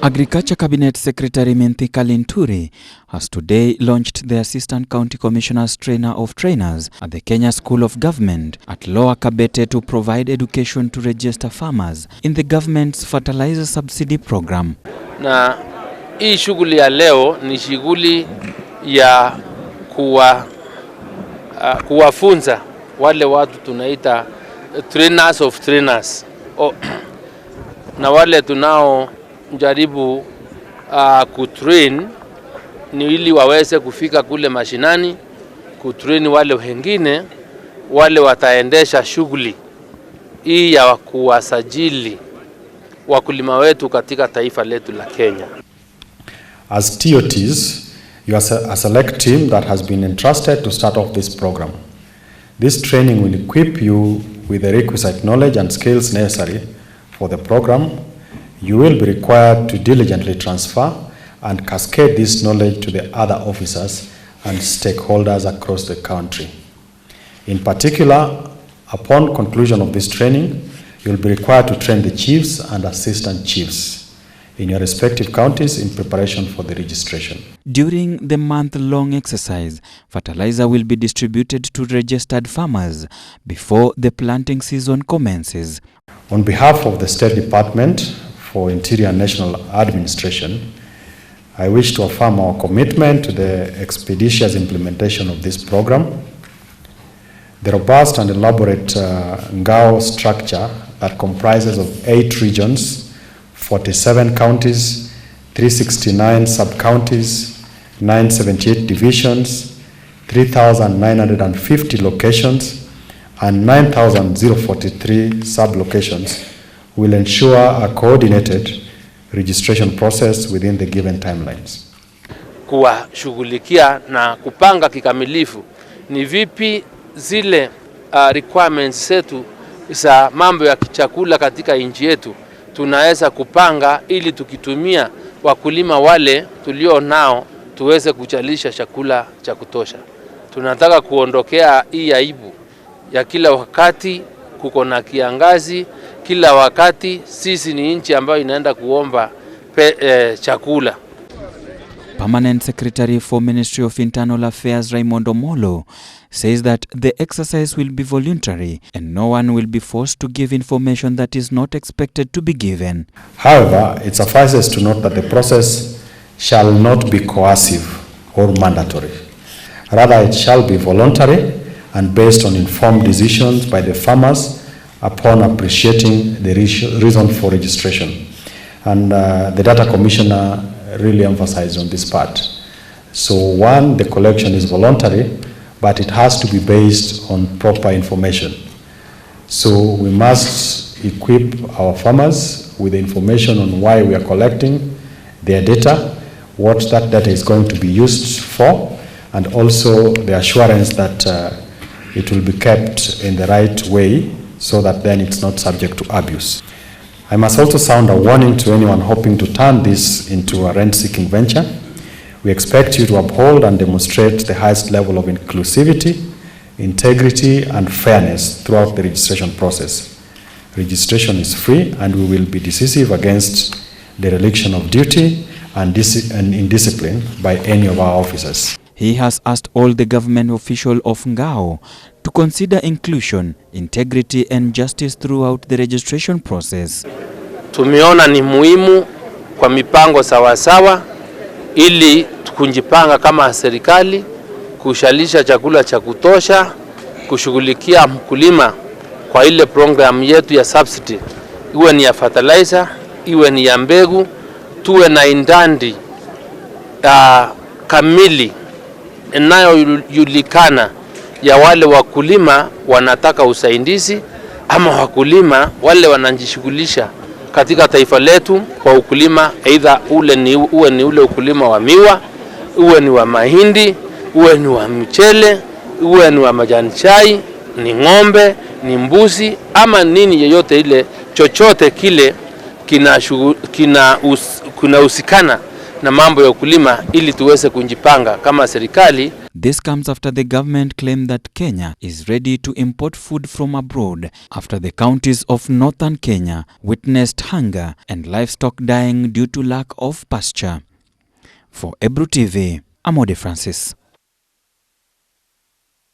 Agriculture Cabinet Secretary Mithika Linturi has today launched the Assistant County Commissioner's Trainer of Trainers at the Kenya School of Government at Lower Kabete to provide education to register farmers in the government's Fertilizer Subsidy program. Na hii shughuli ya leo ni shughuli ya kuwafunza wale watu tunaita trainers of trainers. Na wale tunao jaribu kutrain ni ili waweze kufika kule mashinani kutrain wale wengine wale wataendesha shughuli hii ya kuwasajili wakulima wetu katika taifa letu la Kenya. As TOTs, you are a select team that has been entrusted to start off this program. This training will equip you with the requisite knowledge and skills necessary for the program. You will be required to diligently transfer and cascade this knowledge to the other officers and stakeholders across the country. In particular, upon conclusion of this training, you will be required to train the chiefs and assistant chiefs in your respective counties in preparation for the registration. During the month-long exercise, fertilizer will be distributed to registered farmers before the planting season commences. On behalf of the State Department for Interior and National Administration, I wish to affirm our commitment to the expeditious implementation of this program. The robust and elaborate NGAO structure that comprises of 8 regions, 47 counties, 369 sub-counties, 978 divisions, 3,950 locations, and 9,043 sub-locations will ensure a coordinated registration process within the given timelines. Kuwashughulikia na kupanga kikamilifu ni vipi zile requirements zetu za mambo ya chakula katika nchi yetu tunaweza kupanga ili tukitumia wakulima wale tulio nao tuweze kuchalisha chakula cha kutosha. Tunataka kuondokea hii aibu ya kila wakati kuko na kiangazi, kila wakati sisi ni nchi ambayo inaenda kuomba chakula. Permanent Secretary for Ministry of Internal Affairs Raymond Omolo says that the exercise will be voluntary and no one will be forced to give information that is not expected to be given. However, it suffices to note that the process shall not be coercive or mandatory. Rather, it shall be voluntary and based on informed decisions by the farmers upon appreciating the reason for registration. And the Data Commissioner really emphasized on this part. So one, the collection is voluntary, but it has to be based on proper information. So we must equip our farmers with the information on why we are collecting their data, what that data is going to be used for, and also the assurance that it will be kept in the right way so that then it's not subject to abuse. I must also sound a warning to anyone hoping to turn this into a rent-seeking venture. We expect you to uphold and demonstrate the highest level of inclusivity, integrity, and fairness throughout the registration process. Registration is free, and we will be decisive against dereliction of duty and indiscipline by any of our officers. He has asked all the government officials of NGAO to consider inclusion, integrity, and justice throughout the registration process. Tumeona ni muhimu kwa mipango sawasawa ili tukujipanga kama serikali kushalisha chakula cha kutosha, kushughulikia mkulima kwa ile program yetu ya subsidy, iwe ni ya fertilizer, iwe ni ya mbegu, tuwe na indandi kamili inayojulikana ya wale wakulima wanataka usaidizi ama wakulima wale wanajishughulisha katika taifa letu kwa ukulima, aidha uwe ni ule ukulima wa miwa, uwe ni wa mahindi, uwe ni wa mchele, uwe ni wa majani chai, ni ng'ombe, ni mbuzi ama nini yeyote ile, chochote kile kinahusikana na mambo ya ukulima ili tuweze kujipanga kama serikali. This comes after the government claimed that Kenya is ready to import food from abroad after the counties of northern Kenya witnessed hunger and livestock dying due to lack of pasture. For Ebru TV, Amode Francis.